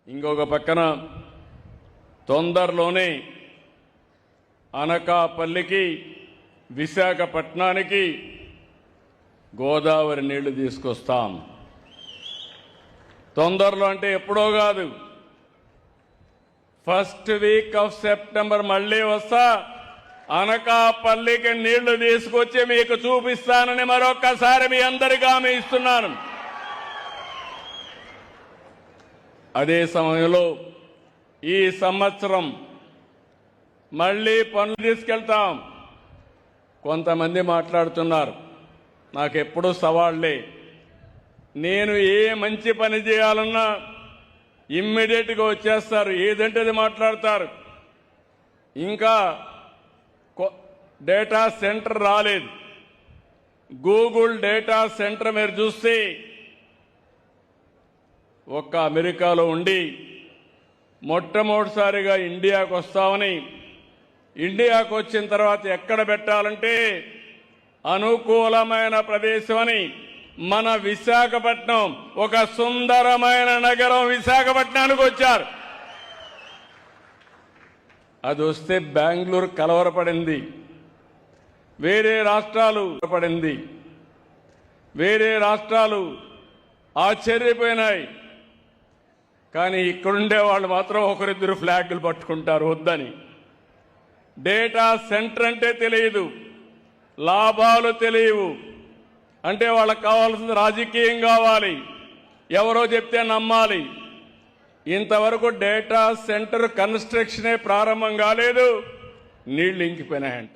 ఇంకొక పక్కన తొందరలోనే అనకాపల్లికి విశాఖపట్నానికి గోదావరి నీళ్లు తీసుకొస్తాం. తొందరలో అంటే ఎప్పుడో కాదు, ఫస్ట్ వీక్ ఆఫ్ సెప్టెంబర్ మళ్లీ వస్తా, అనకాపల్లికి నీళ్లు తీసుకొచ్చి మీకు చూపిస్తానని మరొక్కసారి మీ అందరికీ హామీ ఇస్తున్నాను. అదే సమయంలో ఈ సంవత్సరం మళ్లీ పనులు తీసుకెళ్తాం. కొంతమంది మాట్లాడుతున్నారు, నాకెప్పుడు సవాళ్లే. నేను ఏ మంచి పని చేయాలన్నా ఇమ్మీడియట్గా వచ్చేస్తారు, ఏదంటే అది మాట్లాడతారు. ఇంకా డేటా సెంటర్ రాలేదు. గూగుల్ డేటా సెంటర్ మీరు చూస్తే ఒక్క అమెరికాలో ఉండి మొట్టమొదటిసారిగా ఇండియాకు వస్తామని, ఇండియాకు వచ్చిన తర్వాత ఎక్కడ పెట్టాలంటే అనుకూలమైన ప్రదేశం అని మన విశాఖపట్నం, ఒక సుందరమైన నగరం విశాఖపట్నానికి వచ్చారు. అది వస్తే బెంగళూరు కలవరపడింది, వేరే రాష్ట్రాలు పడింది, వేరే రాష్ట్రాలు ఆశ్చర్యపోయినాయి. కానీ ఇక్కడుండే వాళ్ళు మాత్రం ఒకరిద్దరు ఫ్లాగులు పట్టుకుంటారు వద్దని. డేటా సెంటర్ అంటే తెలియదు, లాభాలు తెలియవు, అంటే వాళ్ళకి కావాల్సింది రాజకీయం కావాలి, ఎవరో చెప్తే నమ్మాలి. ఇంతవరకు డేటా సెంటర్ కన్స్ట్రక్షనే ప్రారంభం కాలేదు, నీళ్లు ఇంకిపోయినాయంట.